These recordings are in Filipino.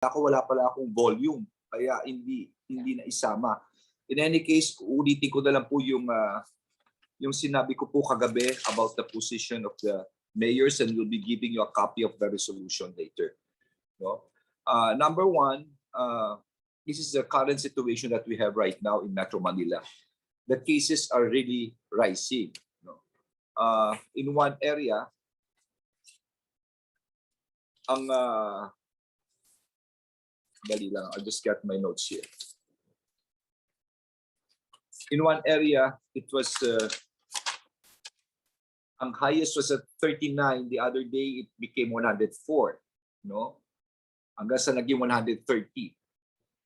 wala pala akong volume, kaya hindi na isama. In any case, ulitin ko na lang po yung sinabi ko po kagabi about the position of the mayors, and we'll be giving you a copy of the resolution later. No? Number one, this is the current situation that we have right now in Metro Manila. The cases are really rising. No? In one area, dali lang, I'll just get my notes here. In one area, it was ang highest was at 39. The other day, it became 104. No? Hanggang sa naging 130.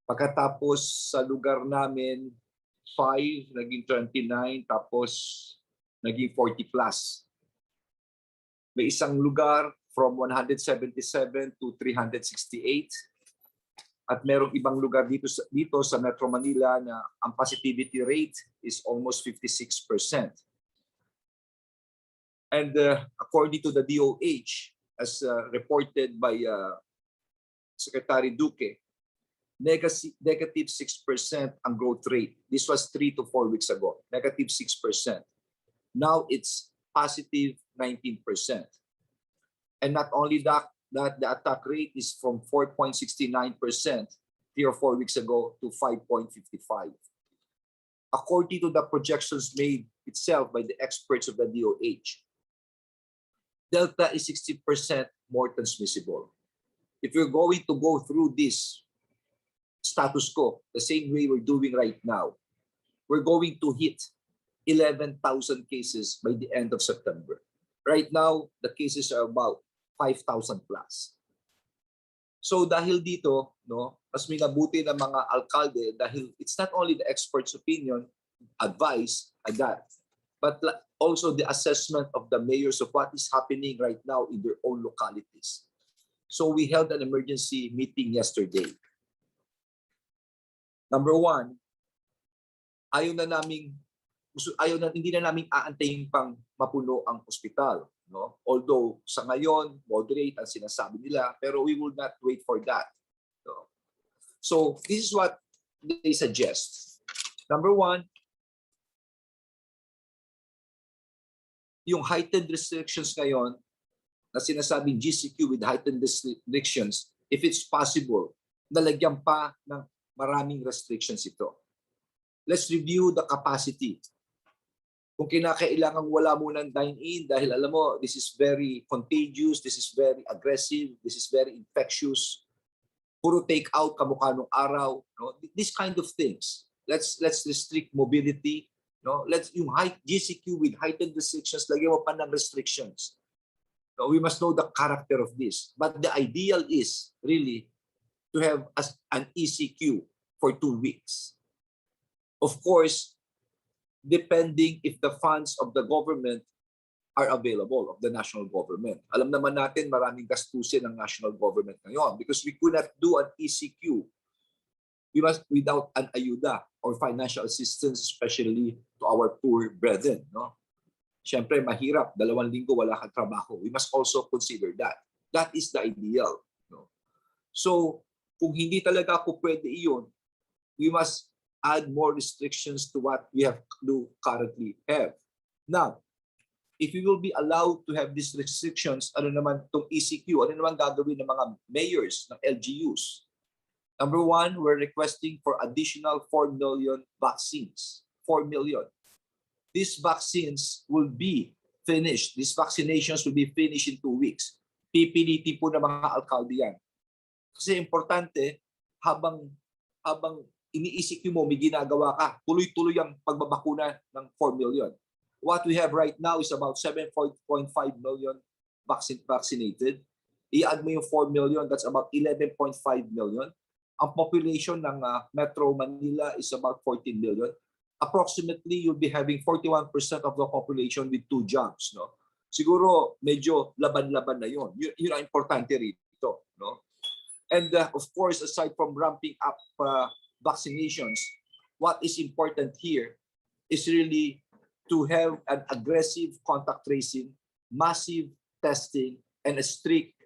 Pagkatapos sa lugar namin, 5, naging 29, tapos naging 40 plus. May isang lugar from 177 to 368. At merong ibang lugar dito sa Metro Manila na ang positivity rate is almost 56%. And according to the DOH, as reported by Secretary Duque, negative 6% ang growth rate. This was 3 to 4 weeks ago, negative 6%. Now it's positive 19%. And not only that the attack rate is from 4.69% 3 or 4 weeks ago to 5.55. According to the projections made itself by the experts of the DOH, Delta is 60% more transmissible. If we're going to go through this status quo, the same way we're doing right now, we're going to hit 11,000 cases by the end of September. Right now, the cases are about 5,000 plus. So dahil dito, no, mas minabuti ng mga alkalde dahil it's not only the expert's opinion, advice, and that, but also the assessment of the mayors of what is happening right now in their own localities. So we held an emergency meeting yesterday. Number one, hindi na namin aantayin pang mapuno ang ospital. No? Although sa ngayon, moderate ang sinasabi nila, pero we will not wait for that. No? So this is what they suggest. Number one, yung heightened restrictions ngayon, na sinasabing GCQ with heightened restrictions, if it's possible, nalagyan pa ng maraming restrictions ito. Let's review the capacity. Kung kinakailangan wala munang dine-in dahil alam mo, this is very contagious, this is very aggressive, this is very infectious. Puro take out kamukha nung araw, no? These kind of things. Let's restrict mobility, no? Let's yung GCQ with heightened restrictions, lagyan mo pa ng restrictions. No, we must know the character of this. But the ideal is really to have an ECQ for 2 weeks. Of course, depending if the funds of the government are available, of the national government. Alam naman natin maraming gastusin ng national government ngayon because we could not do an ECQ without an ayuda or financial assistance, especially to our poor brethren. No? Siyempre, mahirap. 2 linggo wala kang trabaho. We must also consider that. That is the ideal. No? So, kung hindi talaga ako pwede iyon, we must add more restrictions to what we currently have. Now, if we will be allowed to have these restrictions, ano naman itong ECQ, ano naman gagawin ng mga mayors ng LGUs? Number one, we're requesting for additional 4 million vaccines. 4 million. These vaccines will be finished. These vaccinations will be finished in 2 weeks. Pipilitin po ng mga alkalde yan. Kasi importante, habang ini-ECQ mo, may ginagawa ka, tuloy-tuloy ang pagbabakuna ng 4 million. What we have right now is about 7.5 million vaccinated. I-add mo yung 4 million, that's about 11.5 million. Ang population ng Metro Manila is about 14 million. Approximately, you'll be having 41% of the population with 2 jobs. No? Siguro, medyo laban-laban na yun. Yun ang importante rito. No? And of course, aside from ramping up vaccinations, what is important here is really to have an aggressive contact tracing, massive testing, and a strict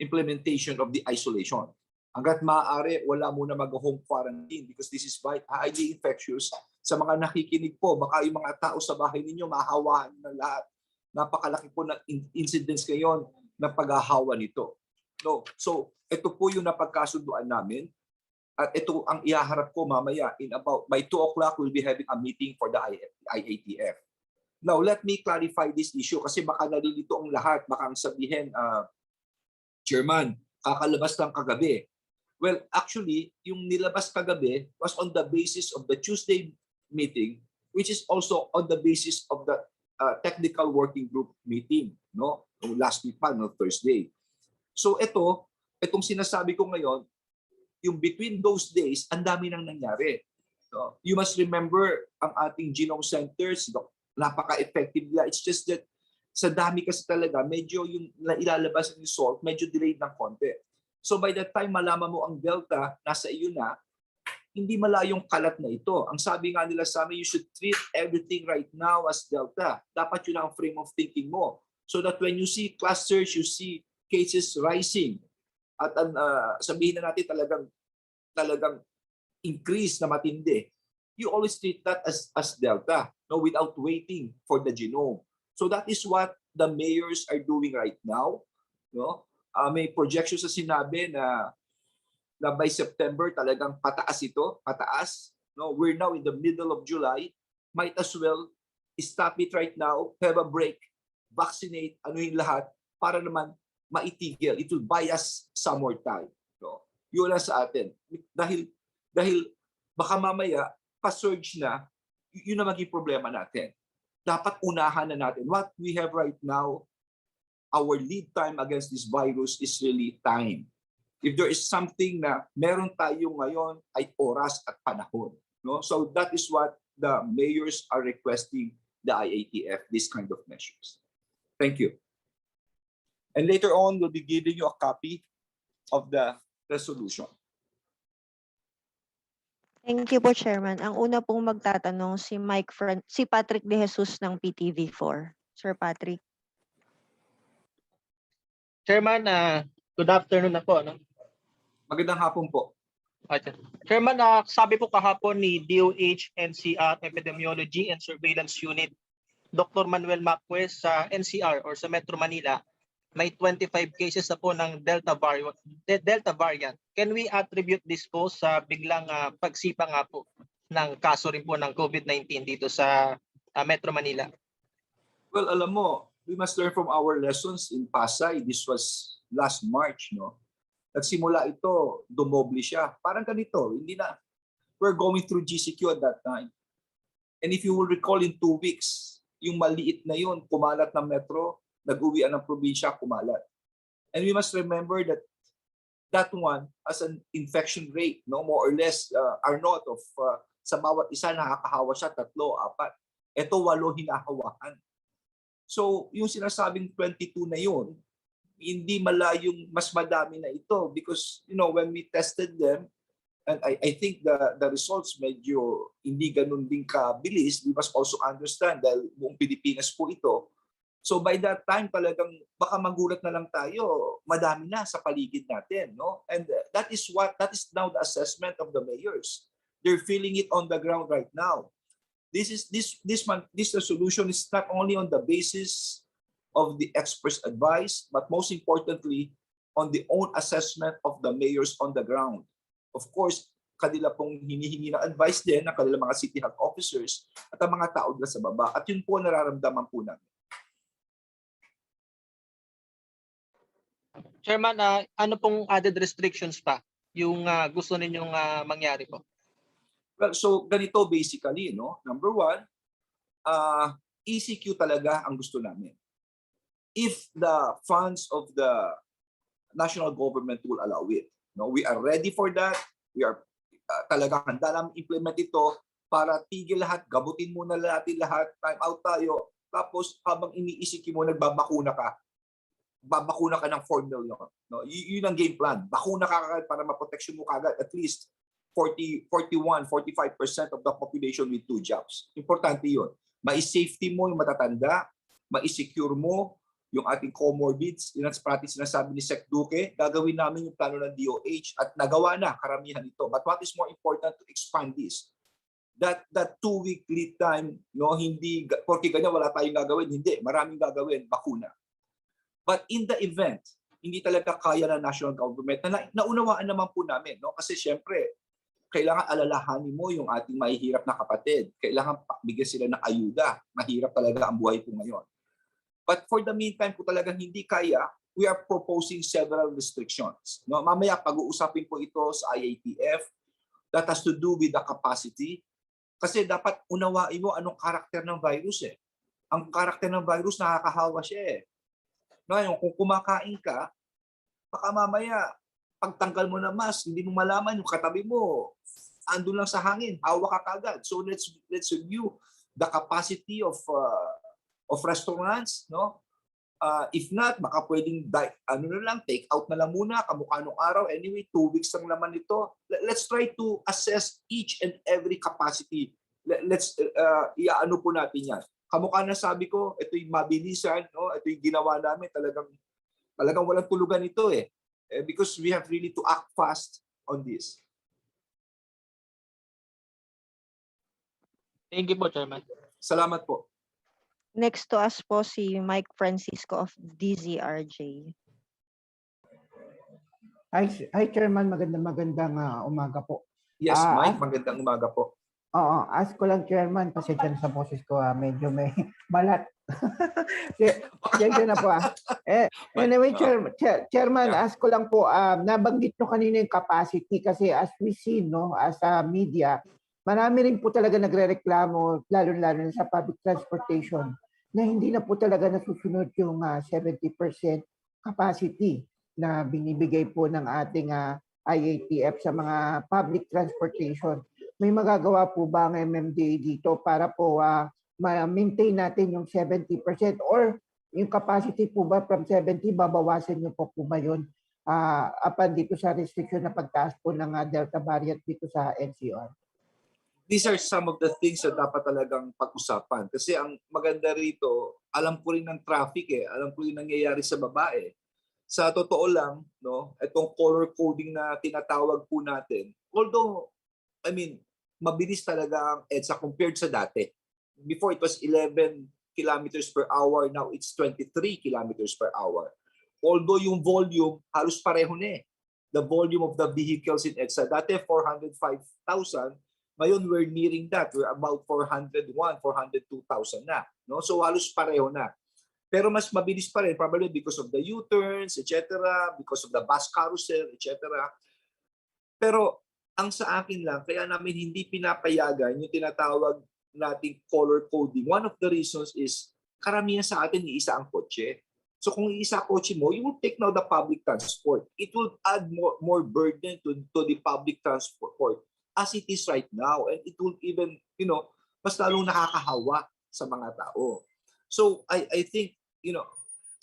implementation of the isolation. Hanggat maaari, wala muna mag-home quarantine because this is highly infectious. Sa mga nakikinig po, baka yung mga tao sa bahay ninyo mahawahan ng lahat. Napakalaki po ng incidents ngayon ng paghahawa nito. No? So, ito po yung napagkasunduan namin. At ito ang ihaharap ko mamaya by 2 o'clock we'll be having a meeting for the IATF. Now, let me clarify this issue kasi baka nalilito ang lahat. Baka ang sabihin, Chairman, kakalabas lang kagabi. Well, actually, yung nilabas kagabi was on the basis of the Tuesday meeting, which is also on the basis of the technical working group meeting, no? Last week pa, no, Thursday. So itong sinasabi ko ngayon, yung between those days, ang dami nang nangyari. No? You must remember ang ating genome centers, napaka-effective nila. It's just that sa dami kasi talaga, medyo yung ilalabas ng result, medyo delayed ng konti. So by the time malaman mo ang Delta, nasa iyo na, hindi malayong kalat na ito. Ang sabi nga nila sa amin, you should treat everything right now as Delta. Dapat yun ang frame of thinking mo. So that when you see clusters, you see cases rising. At sabihin na natin talagang increase na matindi. You always treat that as Delta, no, without waiting for the genome. So that is what the mayors are doing right now. No? May projections sa sinabi na by September talagang pataas ito, pataas. No, we're now in the middle of July. Might as well stop it right now, have a break, vaccinate, yung lahat para naman maitigil. It will buy us some more time. No? Yun lang sa atin. Dahil baka mamaya pa-surge na, yun na maging problema natin. Dapat unahan na natin. What we have right now, our lead time against this virus is really time. If there is something na meron tayo ngayon ay oras at panahon. No? So that is what the mayors are requesting the IATF, this kind of measures. Thank you. And later on, we'll be giving you a copy of the resolution. Thank you po, Chairman. Ang una pong magtatanong si Patrick De Jesus ng PTV4. Sir Patrick. Chairman, good afternoon na po. No? Magandang hapon po. Chairman, sabi po kahapon ni DOH NCR Epidemiology and Surveillance Unit, Dr. Manuel Marquez sa NCR or sa Metro Manila, may 25 cases na po ng Delta variant. Can we attribute this po sa biglang pagsipa nga po ng kaso rin po ng COVID-19 dito sa Metro Manila? Well, alam mo, we must learn from our lessons in Pasay. This was last March, no? Nagsimula ito, dumoble siya. Parang ganito, we're going through GCQ at that time. And if you will recall in 2 weeks, yung maliit na yun, kumalat ng metro, nag-uwian ng probinsya, kumalat. And we must remember that that one has an infection rate, no, more or less, R0 of sa bawat isa nakakahawa siya 3, 4. Ito 8 hinahawakan. So, yung sinasabing 22 na yun, hindi malayong mas madami na ito because, when we tested them, and I think the results medyo hindi ganun din kabilis. We must also understand dahil buong Pilipinas po ito. So by that time talagang baka magulat na lang tayo, madami na sa paligid natin, no? And that is now the assessment of the mayors. They're feeling it on the ground right now. This resolution is not only on the basis of the experts' advice, but most importantly, on the own assessment of the mayors on the ground. Of course, kanila pong hinihingi ng advice din ng kanilang mga city health officers at ang mga tao na sa baba. At yun po nararamdaman po namin. Chairman, ano pong added restrictions pa yung gusto ninyong mangyari po? Well, so ganito basically, no? Number 1, ECQ talaga ang gusto namin. If the funds of the national government will allow it, no, we are ready for that. We are talaga handa namin implement ito para tigil lahat, gabutin muna natin lahat, time out tayo. Tapos habang ini-ECQ mo, nagbabakuna ka. Babakuna ka ng 4 million. No? Yun ang game plan. Bakuna ka para ma-protection mo kagad at least 41, 45% of the population with 2 jobs. Importante yun. Ma-safety mo yung matatanda, ma-secure mo yung ating comorbids, yun ang parati sinasabi ni Sec Duque, gagawin namin yung plano ng DOH at nagawa na karamihan ito. But what is more important to expand this? That 2-week lead time, no, hindi, porque ganyan wala tayong gagawin, hindi, maraming gagawin, bakuna. But in the event, hindi talaga kaya ng national government, na naunawaan naman po namin, no? Kasi syempre, kailangan alalahanin mo yung ating mahihirap na kapatid. Kailangan bigyan sila ng ayuda. Mahirap talaga ang buhay po ngayon. But for the meantime, kung talagang hindi kaya, we are proposing several restrictions. No? Mamaya pag-uusapin po ito sa IATF. That has to do with the capacity. Kasi dapat unawain mo anong karakter ng virus eh. Ang karakter ng virus nakakahawa siya eh. No, yung kung kumakain ka, baka mamaya pagtanggal mo na mask, hindi mo malaman yung katabi mo andun lang sa hangin, hawa ka kagad. So let's review the capacity of restaurants, no? If not, baka pwedeng take out na lang muna, kamukha nung araw. Anyway, 2 weeks lang naman ito. Let's try to assess each and every capacity. Let's iaano po natin yan. Kamukha na sabi ko, ito yung mabilisan, no? Ito yung ginawa namin, talagang walang tulugan ito eh. Because we have really to act fast on this. Thank you po, Chairman. Salamat po. Next to us po si Mike Francisco of DZRJ. Hi Chairman, magandang umaga po. Yes, Mike, magandang umaga po. Oo, ask ko lang Chairman, kasi dyan sa boses ko medyo may balat. Yan na po. Anyway, Chairman, ask ko lang po, nabanggit nyo kanina yung capacity kasi as we see, no, as a media, marami rin po talaga nagre-reklamo, lalo-lalo na sa public transportation, na hindi na po talaga nasusunod yung 70% capacity na binibigay po ng ating IATF sa mga public transportation. May magagawa po ba ang MMDA dito para po ma-maintain natin yung 70% or yung capacity po ba from 70, babawasan nyo po ba yun upon dito sa restriction na pagtaas po ng Delta variant dito sa NCR? These are some of the things na dapat talagang pag-usapan. Kasi ang maganda rito, alam ko rin ng traffic eh. Alam ko rin nangyayari sa babae. Sa totoo lang, no, itong color coding na tinatawag po natin, although, mabilis talaga ang EDSA compared sa dati. Before it was 11 kilometers per hour, now it's 23 kilometers per hour. Although yung volume, halos pareho na eh. The volume of the vehicles in EDSA, dati 405,000, ngayon we're nearing that. We're about 401, 402,000 na. No? So halos pareho na. Pero mas mabilis pa rin, probably because of the U-turns, etc., because of the bus carousel, etc. Pero ang sa akin lang, kaya namin hindi pinapayagan yung tinatawag nating color coding. One of the reasons is karamihan sa atin iisa ang kotse. So kung iisa kotse mo, you will take now the public transport. It will add more burden to the public transport as it is right now. And it will even, mas lalong nakakahawa sa mga tao. So I think,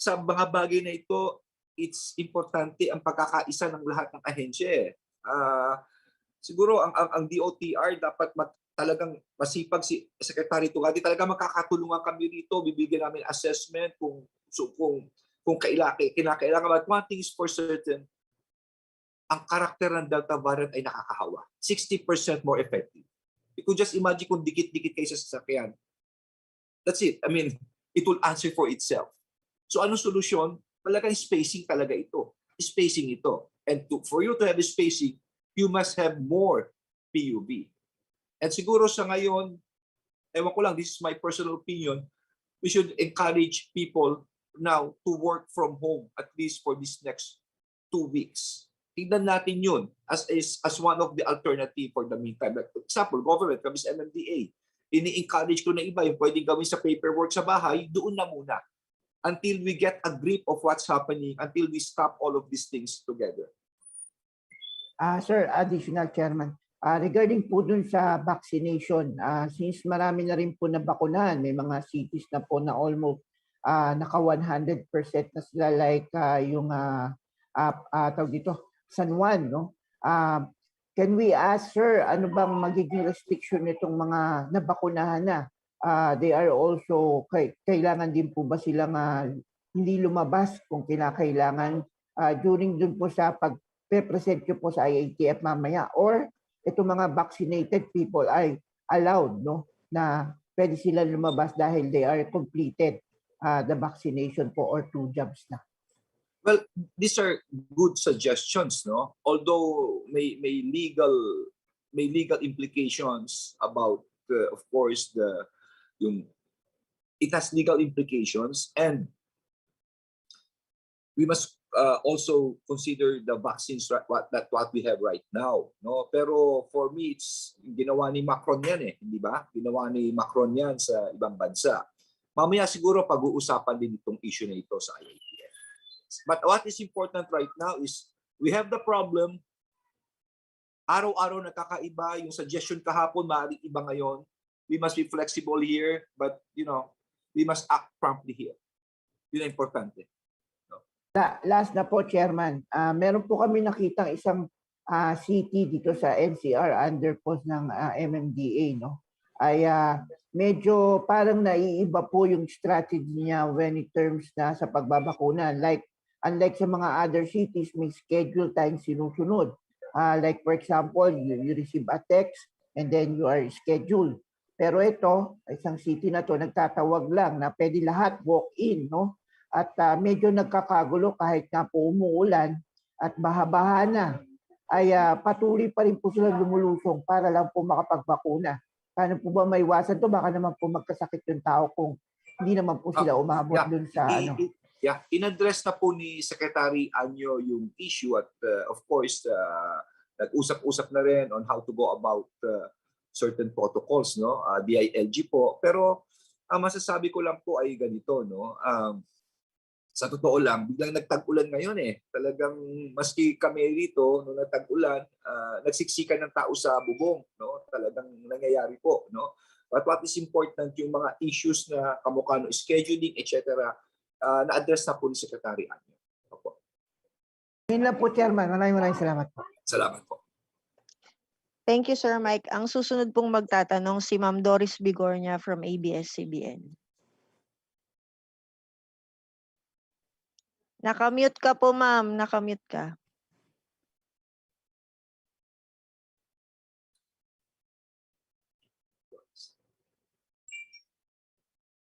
sa mga bagay na ito, it's importante ang pagkakaisa ng lahat ng ahensya. Siguro ang DOTR dapat talagang masipag si Secretary Tugadi, talaga magkakatulungan kami dito, bibigyan namin assessment kung kinakailangan. But one thing is for certain, ang karakter ng Delta variant ay nakakahawa. 60% more effective. You could just imagine kung dikit-dikit kayo sa sasakyan. That's it. It will answer for itself. So anong solusyon? Talagang spacing talaga ito. Spacing ito. And for you to have spacing, you must have more PUV. And siguro sa ngayon, ewan ko lang, this is my personal opinion, we should encourage people now to work from home at least for this next 2 weeks. Tignan natin yun as one of the alternative for the meantime. Like, for example, government, kami sa MMDA, ini-encourage ko na iba yung pwedeng gawin sa paperwork sa bahay, doon na muna. Until we get a grip of what's happening, until we stop all of these things together. Sir, additional chairman, regarding po dun sa vaccination, since marami na rin po na bakunahan, may mga cities na po na almost naka 100% na sila, like yung tawag dito, San Juan, no? Can we ask, sir, ano bang magiging restriction nitong mga nabakunahan na? They are also, kailangan din po ba silang hindi lumabas kung kinakailangan during dun po sa pag-present nyo po sa IATF mamaya, or itong mga vaccinated people ay allowed, no, na pwede sila lumabas dahil they are completed the vaccination po or 2 jabs na. Well, these are good suggestions, no? Although may legal implications about, of course, it has legal implications, and we must also consider the vaccines what we have right now, no? Pero for me, it's ginawa ni Macron yan eh, hindi ba? Ginawa ni Macron yan sa ibang bansa. Mamaya siguro pag-uusapan din itong issue na ito sa IATF. But what is important right now is we have the problem. Araw-araw nakakaiba. Yung suggestion kahapon, maaaring iba ngayon. We must be flexible here, but we must act promptly here. Yun ang importante. Last na po, Chairman. Meron po kami nakitang isang city dito sa NCR under post ng MMDA, no? Ay medyo parang naiiba po yung strategy niya when it terms na sa pagbabakuna. Unlike sa mga other cities, may schedule tayong sinusunod. Like for example, you receive a text and then you are scheduled. Pero ito, isang city na to, nagtatawag lang na pwede lahat walk-in, no? At medyo nagkakagulo kahit nga po umuulan at baha-baha na, ay patuloy pa rin po silang lumulusong para lang po makapagbakuna. Paano po ba maiwasan to? Baka naman po magkasakit yung tao kung hindi naman po sila umabot dun sa in-address na po ni Secretary Anyo yung issue at of course nag-usap-usap na rin on how to go about certain protocols, no? DILG po. Pero masasabi ko lang po ay ganito, no? Sa totoo lang, biglang nagtag-ulan ngayon eh. Talagang maski kami rito nung nagtag-ulan, nagsiksikan ng tao sa bubong, no? Talagang nangyayari po, no? But what is important, yung mga issues na kamukha no scheduling, etc., na-address na po ni Secretary Anyo. Opo. Yun lang po, Chairman. Maraming salamat po. Salamat po. Thank you, Sir Mike. Ang susunod pong magtatanong si Ma'am Doris Bigornia from ABS-CBN. Nakamute ka po, ma'am. Nakamute ka.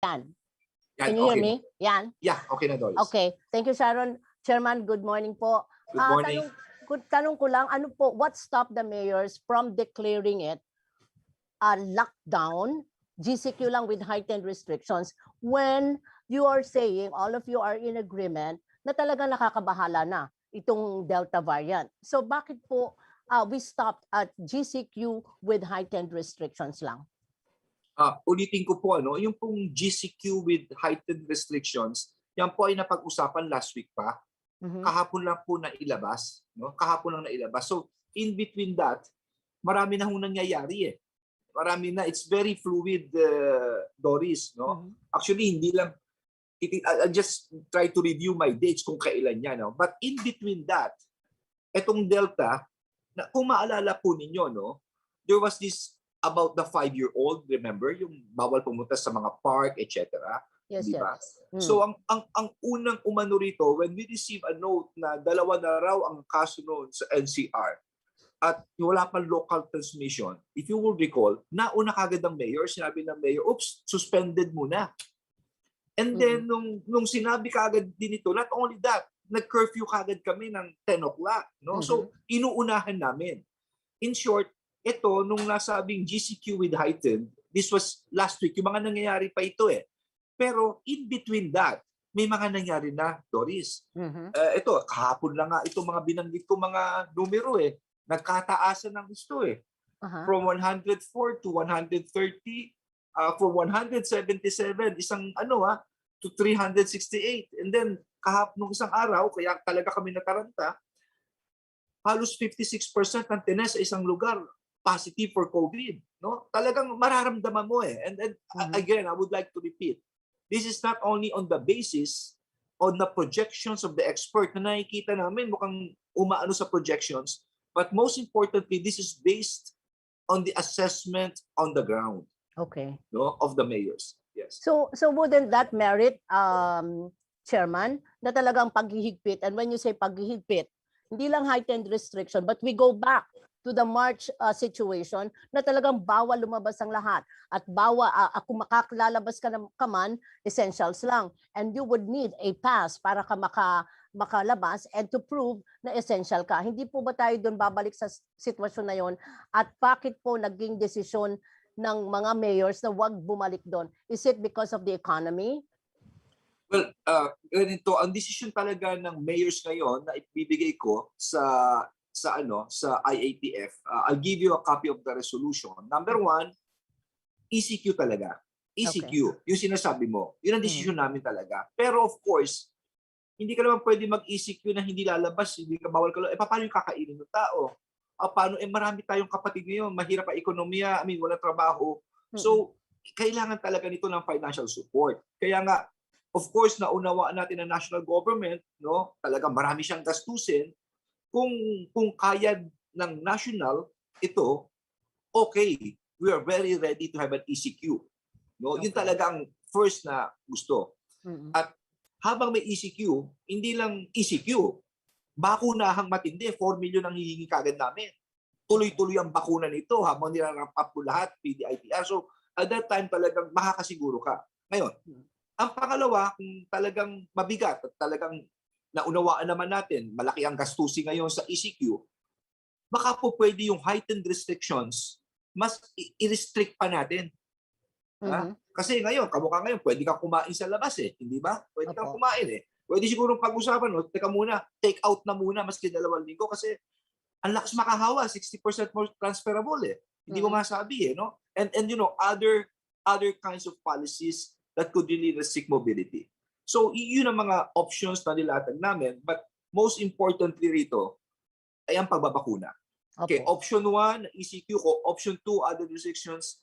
Yan. Yan, Can you hear okay. me? Yan. Yeah, okay na, Doris. Okay. Thank you, Sharon. Chairman, good morning po. Good morning. Tanong ko lang, ano po, what stopped the mayors from declaring it a lockdown, GCQ lang with heightened restrictions, when you are saying, all of you are in agreement, na talagang nakakabahala na itong Delta variant. So bakit po we stopped at GCQ with heightened restrictions lang? Ulitin ko po, yung pong GCQ with heightened restrictions, yan po ay napag-usapan last week pa. Kahapon lang po na ilabas, no? Kahapon lang na ilabas. So in between that, marami na hong nangyayari eh. Marami na, it's very fluid, Doris, no? Actually, hindi lang, I'll just try to review my dates kung kailan yan, no? But in between that, etong Delta, na kung maalala po ninyo, no? There was this about the 5-year-old, remember, yung bawal pumunta sa mga park, etc. Yes, Diba? yes. So ang unang umano rito, when we receive a note na 2 na raw ang kaso noon sa NCR at wala pang local transmission, if you will recall, nauna kagad ang mayor, sinabi ng mayor, oops, suspended muna. And then nung sinabi kagad din ito, not only that, nag-curfew kagad kami ng 10 o'clock. No? So inuunahan namin. In short, ito, nung nasabing GCQ with heightened, this was last week, yung mga nangyayari pa ito eh. Pero in between that, may mga nangyari na, Doris. Ito, kahapon lang nga itong mga binanggit ko mga numero eh. Nagkataasan ng gusto eh. From 104 to 130, from 177, isang to 368. And then, nung isang araw, kaya talaga kami nataranta, halos 56% ng tines sa isang lugar positive for COVID, no? Talagang mararamdaman mo eh. And again, I would like to repeat, this is not only on the basis on the projections of the expert na nakikita namin mukhang umaano sa projections, but most importantly, this is based on the assessment on the ground. Okay. No, of the mayors. Yes. So wouldn't that merit Chairman, na talagang paghihigpit. And when you say paghihigpit, hindi lang heightened restriction, but we go back to the March situation na talagang bawal lumabas ang lahat. At bawal, kung makaklalabas ka man, essentials lang. And you would need a pass para ka makalabas and to prove na essential ka. Hindi po ba tayo doon babalik sa sitwasyon na yon? At bakit po naging desisyon ng mga mayors na wag bumalik doon? Is it because of the economy? Well, ganito, ang decision talaga ng mayors ngayon na ibibigay ko sa IATF, I'll give you a copy of the resolution. Number 1, ECQ talaga. ECQ, yung sinasabi mo. Yun ang decision namin talaga. Pero of course, hindi ka naman pwede mag-ECQ na hindi lalabas, hindi ka bawal ka. Paano yung kakainin ng tao? Paano? Marami tayong kapatid ngayon, mahirap ang ekonomiya, walang trabaho. So, kailangan talaga nito ng financial support. Kaya nga, of course, naunawaan natin ang national government, no? Talaga marami siyang gastusin. Kung kaya ng national ito, okay, we are very ready to have an ECQ. No? Yun talaga ang first na gusto. At habang may ECQ, hindi lang ECQ, bakunahang matindi, 4 million ang hihingi kagad namin. Tuloy-tuloy ang bakuna nito habang nilaramp up po lahat, PDITR. So, at that time talagang makakasiguro ka. Ngayon, ang pangalawa, kung talagang mabigat at talagang naunawaan naman natin, malaki ang gastusin ngayon sa ECQ, baka po pwede yung heightened restrictions, mas i-restrict pa natin. Kasi ngayon, kamukha ngayon, pwede kang kumain sa labas hindi ba? Pwede kang kumain Pwede siguro pag-usapan, teka muna, take out na muna, maski 2 linggo, kasi ang lakas makahawa, 60% more transferable Hindi mo masabi no? And you know, other kinds of policies that could really restrict mobility. So, yun ang mga options na nilatag namin. But most importantly rito, ay ang pagbabakuna. Okay, option 1, ECQ ko. Option 2, other restrictions.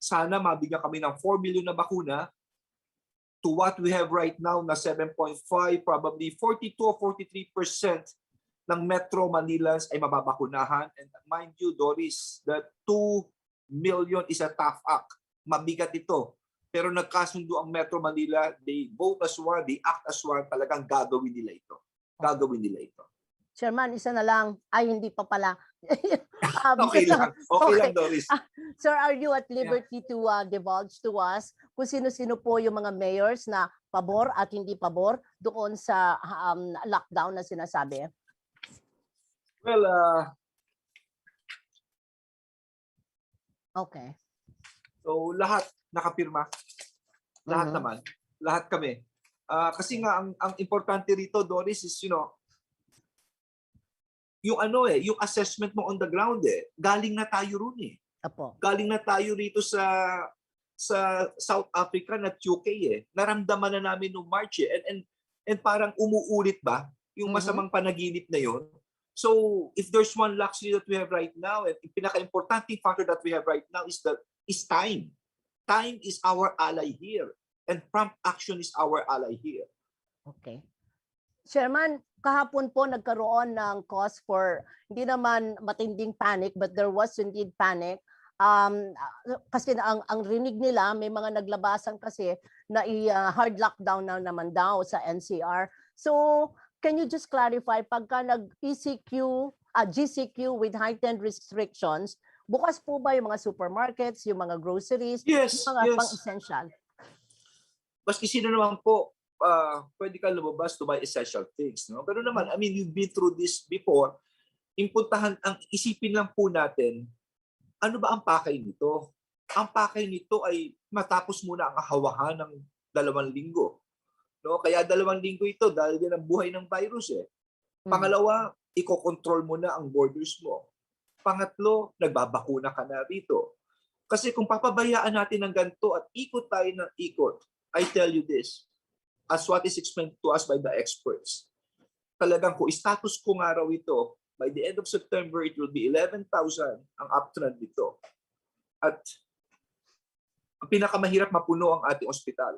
Sana mabigyan kami ng 4 million na bakuna to what we have right now na 7.5, probably 42 or 43% ng Metro Manilans ay mababakunahan. And mind you, Doris, that 2 million is a tough act. Mabigat ito. Pero nagkasundo ang Metro Manila, they vote as one, they act as one, talagang gagawin nila ito. Gagawin nila ito. Chairman, isa na lang. Ay, hindi pa pala. Okay lang. Okay lang, Doris. Sir, are you at liberty to divulge to us kung sino-sino po yung mga mayors na pabor at hindi pabor doon sa lockdown na sinasabi? Well, okay. so lahat nakapirma. Lahat naman. Lahat kami. Kasi nga ang importante rito, Doris, is yung yung assessment mo on the ground galing na tayo roon Apo. Galing na tayo rito sa South Africa at UK Naramdaman na namin noong March and parang umuulit ba yung masamang panaginip na yon. So if there's one luxury that we have right now, and yung pinaka-importanting factor that we have right now is time. Time is our ally here, and prompt action is our ally here. Okay. Chairman, kahapon po nagkaroon ng cause for hindi naman matinding panic, but there was indeed panic. Kasi ang rinig nila, may mga naglabasan kasi na hard lockdown na naman daw sa NCR. So, can you just clarify, pagka GCQ with heightened restrictions, bukas po ba yung mga supermarkets, yung mga groceries, Yes, yung mga yes. pang-essential? Maski sino naman po, pwede ka lumabas to buy essential things. No? Pero naman, you've been through this before. Ang isipin lang po natin, ano ba ang pakay nito? Ang pakay nito ay matapos muna ang ahawahan ng 2 linggo. No? Kaya 2 linggo ito dahil din ang buhay ng virus Pangalawa, iko-control mo na ang borders mo. Pangatlo, nagbabakuna ka na rito. Kasi kung papabayaan natin ng ganito at ikot tayo ng ikot, I tell you this, as what is explained to us by the experts, talagang kung status quo nga raw ito, by the end of September, it will be 11,000 ang uptrend dito. At ang pinakamahirap mapuno ang ating ospital.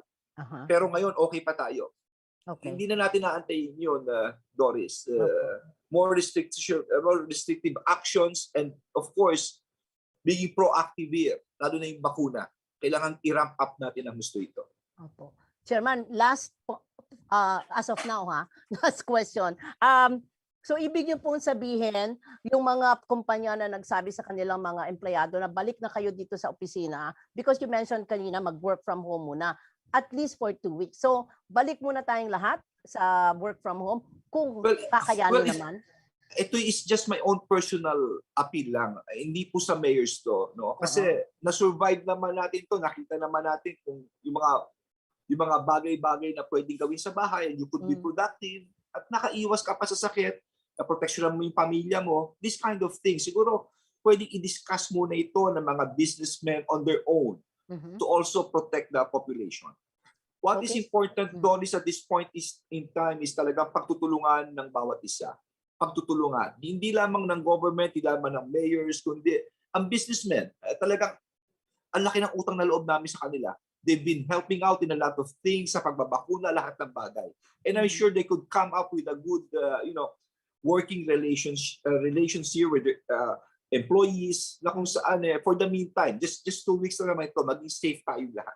Pero ngayon, okay pa tayo. Okay. Hindi na natin naantayin yun, Doris. More restrictive actions and of course, being proactive here, lalo na yung bakuna. Kailangan i-ramp up natin ang gusto ito. Opo. Chairman, last as of now, ha? Last question. So ibig niyo pong sabihin, yung mga kumpanya na nagsabi sa kanilang mga empleyado na balik na kayo dito sa opisina because you mentioned kanina mag-work from home muna at least for 2 weeks. So balik muna tayong lahat sa work from home kung kakayanin naman. Ito is just my own personal appeal lang. Hindi po sa mayors to, no? Kasi na-survive naman natin to, nakita naman natin kung yung mga bagay-bagay na pwedeng gawin sa bahay, you could be productive at nakaiwas ka pa sa sakit, na proteksyonan mo yung pamilya mo, this kind of thing. Siguro pwedeng i-discuss muna ito ng mga businessmen on their own to also protect the population. What is important doon is at this point in time is talagang pagtutulungan ng bawat isa. Pagtutulungan. Hindi lamang ng government, hindi lamang ng mayors, kundi ang businessmen. Talagang ang laki ng utang na loob namin sa kanila. They've been helping out in a lot of things sa pagbabakuna, lahat ng bagay. And I'm sure they could come up with a good, working relations here with employees na kung saan for the meantime, just 2 weeks na naman ito, maging safe tayo lahat.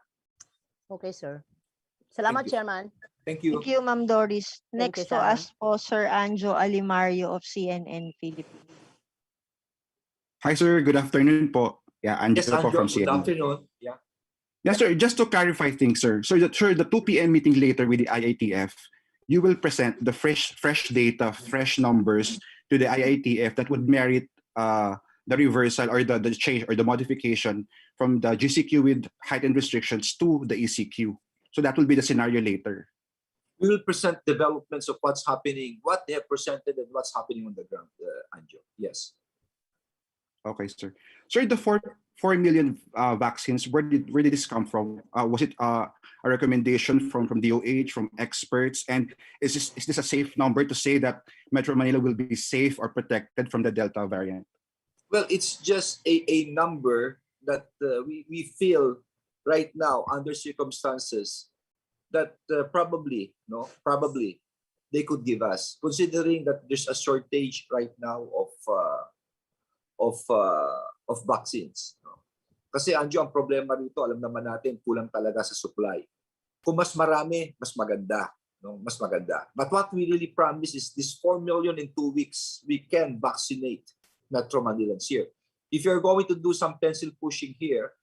Okay, sir. Salamat, Thank you. Chairman. Thank you. Thank you, Ma'am Doris. Thank Next you, to Sharon. us po, Sir Anjo Alimario of CNN Philippines. Hi, sir. Good afternoon po. Yeah, Anjo Yes, po Andrew, from good CNN. afternoon. Yeah. Yes, sir. Just to clarify things, sir. So, the 2 p.m. meeting later with the IITF, you will present the fresh data, fresh numbers to the IITF that would merit the reversal or the change or the modification from the GCQ with heightened restrictions to the ECQ. So that will be the scenario later. We will present developments of what's happening, what they have presented and what's happening on the ground, Anjo. Yes. Okay, sir. Sir, the 4 million vaccines, where did this come from? Was it a recommendation from DOH, from experts? And is this a safe number to say that Metro Manila will be safe or protected from the Delta variant? Well, it's just a number that we feel right now under circumstances that probably they could give us, considering that there's a shortage right now of vaccines. Kasi Anjo, ang problema rito, alam naman natin, kulang talaga sa supply. Kung mas marami, mas maganda. No? Mas maganda. But what we really promise is this 4 million in 2 weeks, we can vaccinate Metro Manilans here. If you're going to do some pencil pushing here,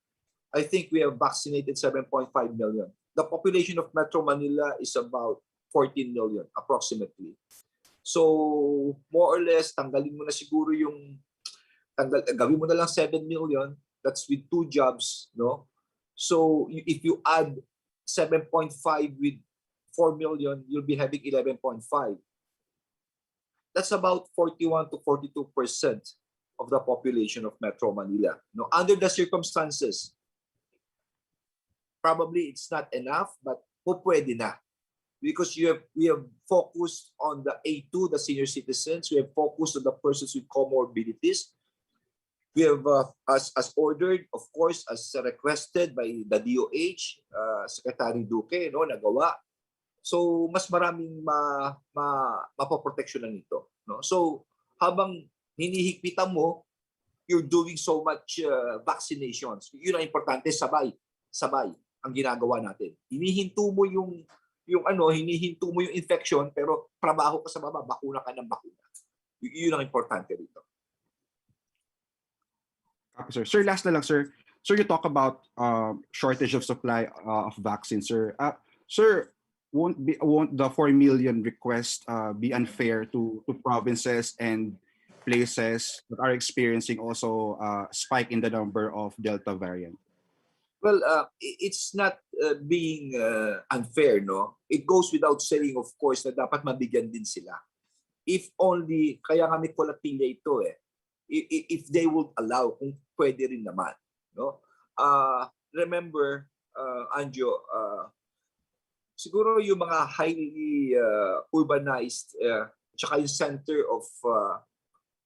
I think we have vaccinated 7.5 million. The population of Metro Manila is about 14 million approximately. So more or less, tanggalin mo na siguro yung gawin mo na lang 7 million, that's with 2 jobs, no? So if you add 7.5 with 4 million, you'll be having 11.5. That's about 41 to 42% of the population of Metro Manila. No, under the circumstances, probably it's not enough, but pwede na. Because we have focused on the A2, the senior citizens. We have focused on the persons with comorbidities. We have, as ordered, of course, as requested by the DOH, Secretary Duque, no, nagawa. So, mas maraming mapoproteksyonan nito. No? So, habang hinihigpitan mo, you're doing so much vaccinations. Yun ang importante, sabay ang ginagawa natin. Hinihinto mo yung infection, pero trabaho ka sa baba, bakuna ka ng bakuna. Yun ang importante rito. Sir. Sir, last na lang, sir. Sir, you talk about shortage of supply of vaccines, sir. Sir, won't the 4 million request be unfair to provinces and places that are experiencing also spike in the number of Delta variant? Well, it's not being unfair, no? It goes without saying, of course, na dapat mabigyan din sila. If only, kaya kami kulatila ito if they would allow, kung pwede rin naman, no? Remember, Anjo, siguro yung mga highly urbanized, tsaka yung center of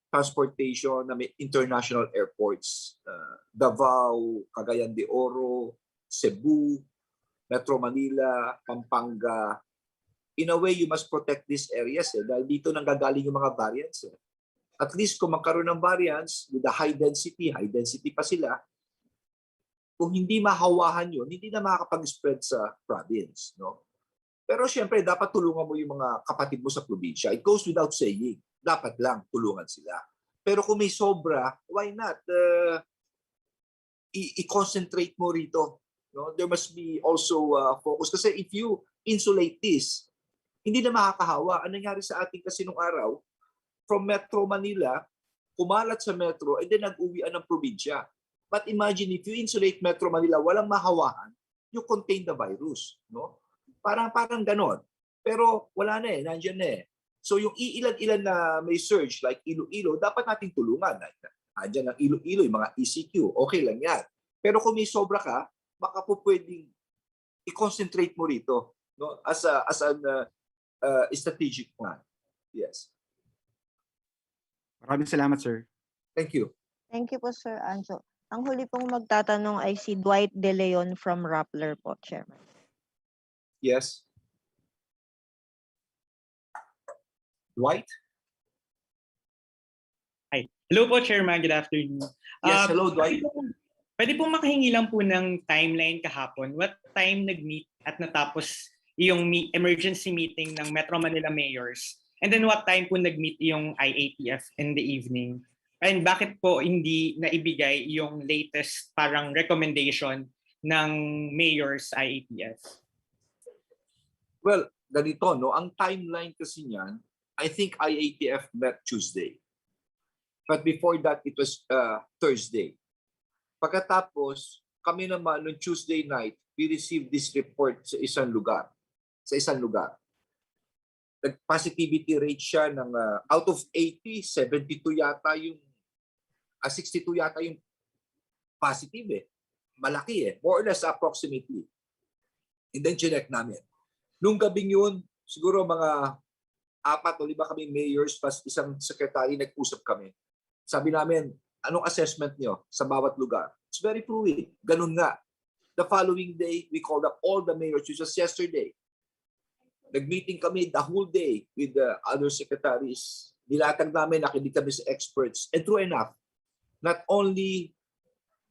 transportation na may international airports, Davao, Cagayan de Oro, Cebu, Metro Manila, Pampanga. In a way, you must protect these areas dahil dito nanggagaling yung mga variants. At least kung magkaroon ng variants with the high density pa sila, kung hindi mahawahan yun, hindi na makakapag-spread sa province. No? Pero syempre, dapat tulungan mo yung mga kapatid mo sa probinsya. It goes without saying. Dapat lang tulungan sila. Pero kung may sobra, why not? I-concentrate mo rito. No? There must be also focus. Kasi if you insulate this, hindi na makakahawa. Ang nangyari sa ating kasi nung araw, from Metro Manila, kumalat sa Metro, and then nag-uwian ng probinsya. But imagine if you insulate Metro Manila, walang mahawahan, you contain the virus. No? Parang ganon. Pero wala na nandiyan na So yung iilan-ilan na may surge, like Iloilo, dapat nating tulungan. Nandiyan ang Iloilo, yung mga ECQ, okay lang yan. Pero kung may sobra ka, baka po pwedeng i-concentrate mo rito, no? As an strategic plan. Yes. Maraming salamat, sir. Thank you. Thank you po, Sir Anjo. Ang huli pong magtatanong ay si Dwight De Leon from Rappler po, Chairman. Yes. Dwight? Hi. Hello po, Chairman. Good afternoon. Yes, hello, Dwight. Pwede po makahingi lang po ng timeline kahapon. What time nag-meet at natapos yung emergency meeting ng Metro Manila mayors? And then what time po nag-meet yung IATF in the evening? And bakit po hindi naibigay yung latest parang recommendation ng mayors IATF? Well, ganito, no? Ang timeline kasi niyan, I think IATF met Tuesday. But before that, it was Thursday. Pagkatapos, kami naman noong Tuesday night, we received this report sa isang lugar. Nag-positivity rate siya ng out of 80, 72 yata yung 62 yata yung positive Malaki more or less approximately. And then chinek namin. Nung gabing yun, siguro mga 4 o 5 kami mayors plus isang secretary nag-usap kami. Sabi namin, anong assessment nyo sa bawat lugar? It's very fluid. Ganun nga. The following day, we called up all the mayors, which was yesterday. Nag-meeting kami the whole day with the other secretaries. Nilatag namin, nakinig kami sa experts. And true enough, not only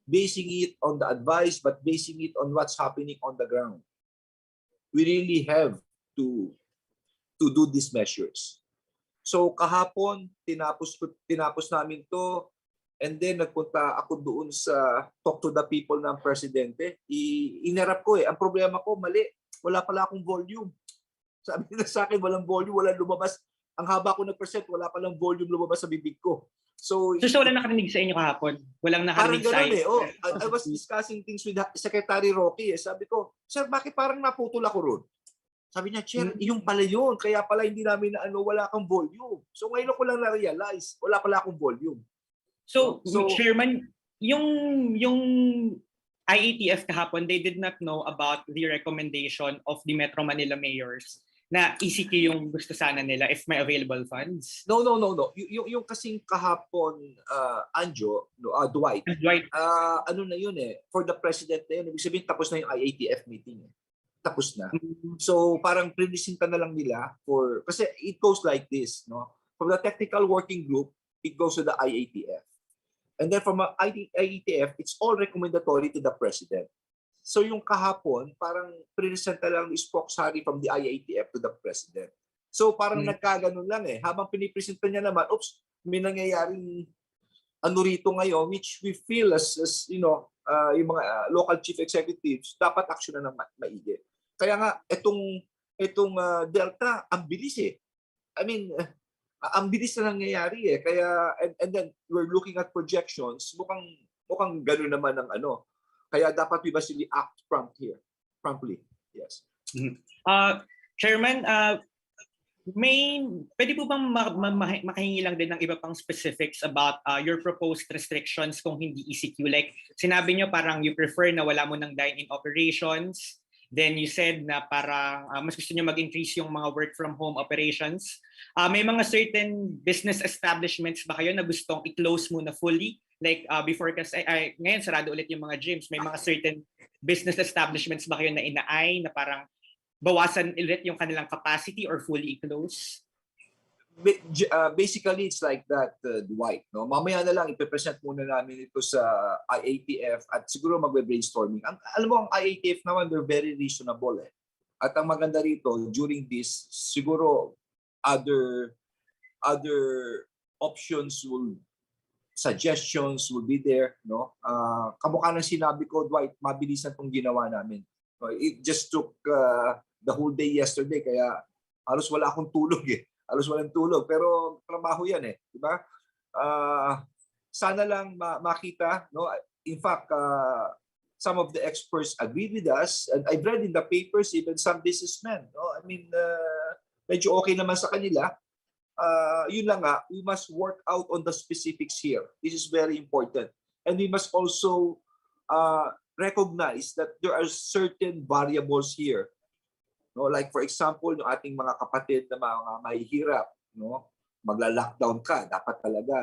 basing it on the advice, but basing it on what's happening on the ground. We really have to do these measures. So kahapon, tinapos namin to, and then nagpunta ako doon sa talk to the people ng presidente. Inarap ko Ang problema ko, mali. Wala pala akong volume. Sabi nila sa akin, walang volume, walang lumabas. Ang haba ko nag-present, wala palang volume lumabas sa bibig ko. So wala nakarinig sa inyo kahapon? Walang nakarinig sa inyo? I was discussing things with Secretary Rocky. Sabi ko, sir, bakit parang naputol ako ron? Sabi niya, Chair, yung pala yun. Kaya pala hindi namin wala kang volume. So ngayon ko lang na-realize, wala pala akong volume. So Chairman, yung IATF kahapon, they did not know about the recommendation of the Metro Manila mayors na ECQ yung gusto sana nila if may available funds? No. Yung kasing kahapon, Anjo, Dwight, ano na yun for the president na yun, ibig sabihin tapos na yung IATF meeting. Tapos na. So parang prinisinta na lang nila kasi it goes like this, no? From the technical working group, it goes to the IATF. And then from IATF, it's all recommendatory to the president. So yung kahapon, parang presenta lang ni spokesman from the IATF to the president. So parang nagkaganon lang Habang pinipresenta niya naman, oops, may nangyayaring rito ngayon, which we feel as you know, yung mga local chief executives, dapat action na ng maigi. Kaya nga, itong Delta, ang bilis I mean, ang bilis na nangyayari Kaya, and then we're looking at projections, mukhang gano'n naman ang Kaya dapat we must really act promptly. Yes. Chairman, pwede po bang makahingi lang din ng iba pang specifics about your proposed restrictions kung hindi ECQ? Like, sinabi nyo parang you prefer na wala mo ng dine-in operations. Then you said na parang mas gusto nyo mag-increase yung mga work from home operations. May mga certain business establishments ba kayo na gustong i-close muna fully? Like before kasi ngayon sarado ulit yung mga gyms. May mga certain business establishments ba kayo na inaay na parang bawasan ulit yung kanilang capacity or fully close? Basically, it's like that, Dwight. No? Mamaya na lang, ipipresent muna namin ito sa IATF at siguro magbe-brainstorming. Alam mo, ang IATF naman, they're very reasonable At ang maganda rito, during this, siguro other options suggestions will be there, no? Kamukha ng sinabi ko, Dwight, mabilisan tong ginawa namin. It just took the whole day yesterday, kaya halos wala akong tulog eh. Halos walang tulog, pero trabaho yan eh, di ba? Sana lang makita, no? In fact, some of the experts agreed with us, and I've read in the papers even some businessmen, no? I mean, medyo okay naman sa kanila. Yun lang nga, we must work out on the specifics here. This is very important. And we must also recognize that there are certain variables here. No, like for example, yung ating mga kapatid na mga mahihirap, no? Magla-lockdown ka, dapat talaga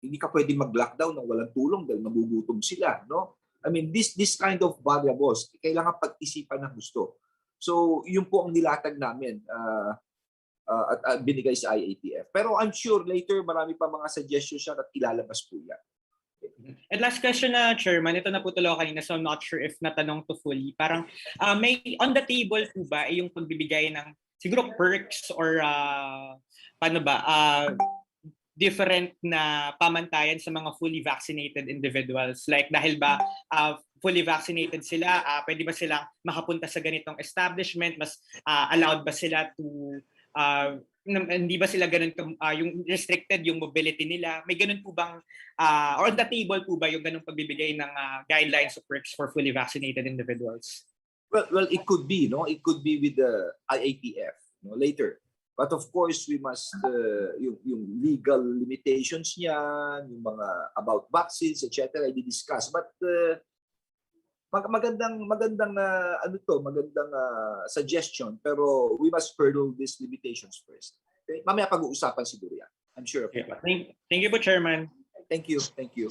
hindi ka pwedeng mag-lockdown nang walang tulong dahil magugutom sila, no? I mean, this kind of variables, kailangan pag-isipan ng gusto. So, yun po ang nilatag namin at binigay sa IATF. Pero I'm sure later marami pa mga suggestions siya at ilalabas po yan. And last question na, Chairman, ito na po tuloy kanina, so I'm not sure if natanong to fully. Parang may on the table po ba yung pagbibigay ng siguro perks or paano ba, different na pamantayan sa mga fully vaccinated individuals? Like dahil ba fully vaccinated sila, pwede ba silang makapunta sa ganitong establishment? Mas allowed ba sila to hindi ba sila ganun yung restricted yung mobility nila? May ganun po bang or on the table po ba yung ganung pagbibigay ng guidelines of perks for fully vaccinated individuals? Well, it could be, no? It could be with the IATF, no, later. But of course, we must yung legal limitations niyan, yung mga about vaccines, etc. i-discuss. But magandang suggestion, pero we must hurdle these limitations first. Okay? Mamaya pag-uusapan siguro yan. I'm sure of it. Thank you po, Chairman. Thank you.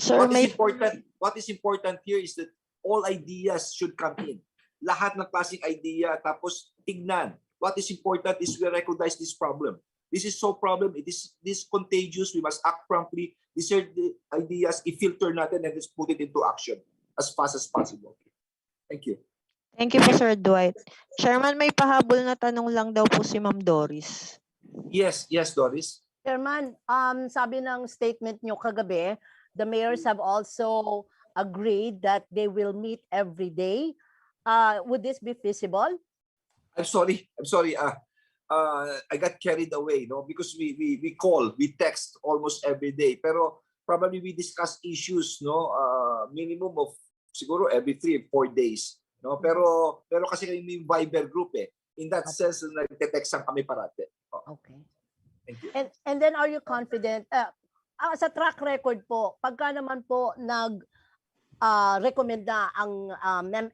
Sir, What is important here is that all ideas should come in. Lahat ng klaseng idea, tapos tignan. What is important is we recognize this problem. This is so problem. It is this contagious. We must act promptly. These are the ideas. I-filter natin and let's put it into action as fast as possible. Thank you. Thank you po, Sir Dwight. Chairman, may pahabol na tanong lang daw po si Ma'am Doris. Yes, Doris. Chairman, sabi ng statement nyo kagabi, the mayors have also agreed that they will meet every day. Would this be feasible? I'm sorry. I got carried away, no, because we call, we text almost every day. Pero probably we discuss issues, no, minimum of siguro every 3 or 4 days, no. Pero kasi kami may Viber group eh. In that sense, nagte-textan kami parate. Okay. Thank you. And then are you confident sa track record po, pagka naman po recommend na ang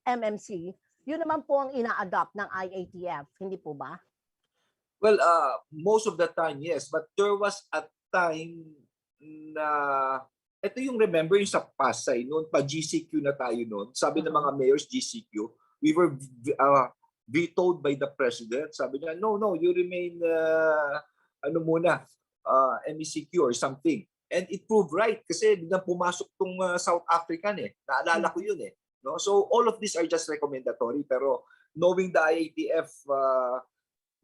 MMC, yun naman po ang ina-adopt ng IATF, hindi po ba? Well, most of the time, yes. But there was a time na, ito yung remember yung sa Pasay, noon pa GCQ na tayo noon. Sabi ng mga mayors, GCQ, we were vetoed by the president. Sabi niya, no, you remain, MECQ or something. And it proved right kasi biglang pumasok tong South African eh. Naalala ko yun eh. No? So all of these are just recommendatory, pero knowing the IATF,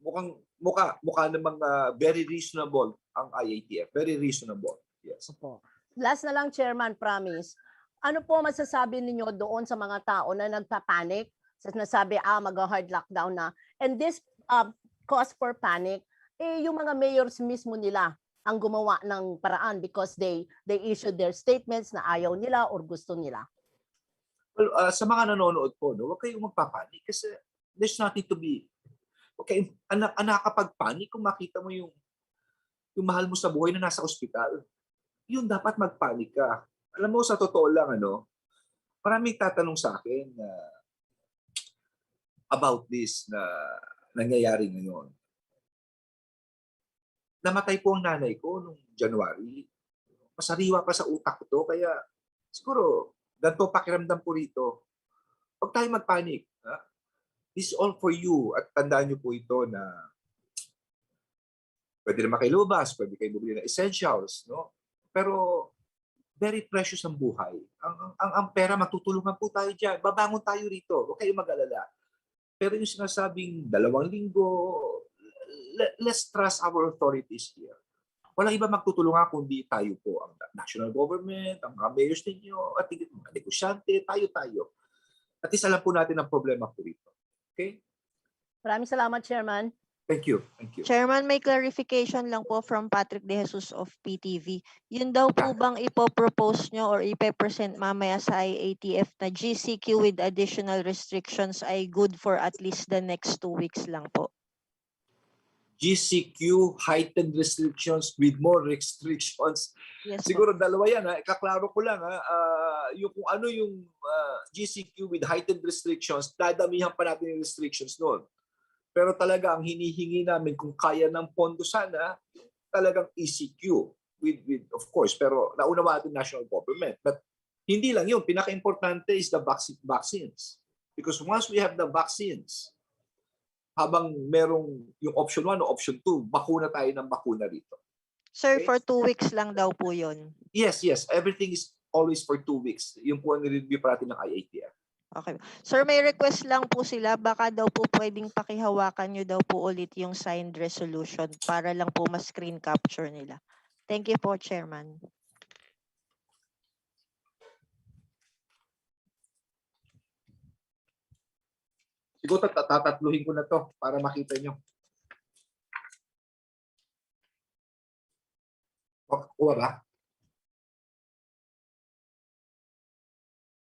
mukha namang very reasonable ang IATF. Very reasonable. Yes. Opo. Last na lang, Chairman, promise. Ano po masasabi ninyo doon sa mga tao na nagpa-panic? Nasabi, mag-hard lockdown na. And this cause for panic, yung mga mayors mismo nila ang gumawa ng paraan because they issued their statements na ayaw nila or gusto nila. Well, sa mga nanonood po, no, huwag kayong magpapanik kasi there's nothing to be. Okay, nakakapag-panic kung makita mo yung mahal mo sa buhay na nasa ospital. Yun dapat mag-panic ka. Alam mo, sa totoo lang, maraming tatanong sa akin about this na nangyayari ngayon. Namatay po ang nanay ko noong January. Masariwa pa sa utak ko to, kaya siguro ganito pakiramdam po rito. Huwag tayo magpanik. This is all for you. At tandaan nyo po ito na pwede na makilubas, pwede kayo bumili ng essentials, no? Pero very precious ang buhay. Ang pera, matutulungan po tayo dyan. Babangon tayo rito. Huwag kayong mag-alala. Pero yung sinasabing 2 linggo, let's trust our authorities here. Walang iba magtutulungan kundi tayo po, ang national government, ang mga mayors ninyo, at mga negosyante, tayo. At least alam po natin ang problema po rito. Okay? Maraming salamat, Chairman. Thank you. Thank you. Chairman, may clarification lang po from Patrick De Jesus of PTV. Yun daw po bang ipopropose nyo or ipe-present mamaya sa IATF na GCQ with additional restrictions ay good for at least the next 2 weeks lang po? GCQ, heightened restrictions with more restrictions. Yes po. Siguro dalawa yan. Ikaklaro ko lang. Yung kung ano yung GCQ with heightened restrictions, dadamihan pa natin yung restrictions noon. Pero talaga ang hinihingi namin kung kaya ng pondo sana, talagang ECQ with of course, pero naunawa natin national government. But hindi lang yun. Pinaka-importante is the vaccines. Because once we have the vaccines, habang merong yung option 1 o option 2, bakuna tayo ng bakuna rito. Sir, Okay. for 2 weeks lang daw po yun. Yes. Everything is always for 2 weeks. Yung po ang nireview pa natin ng IATF. Okay. Sir, may request lang po sila. Baka daw po pwedeng pakihawakan nyo daw po ulit yung signed resolution para lang po ma-screen capture nila. Thank you po, Chairman. Siguro tatatluhin ko na to para makita nyo. Kuha ba?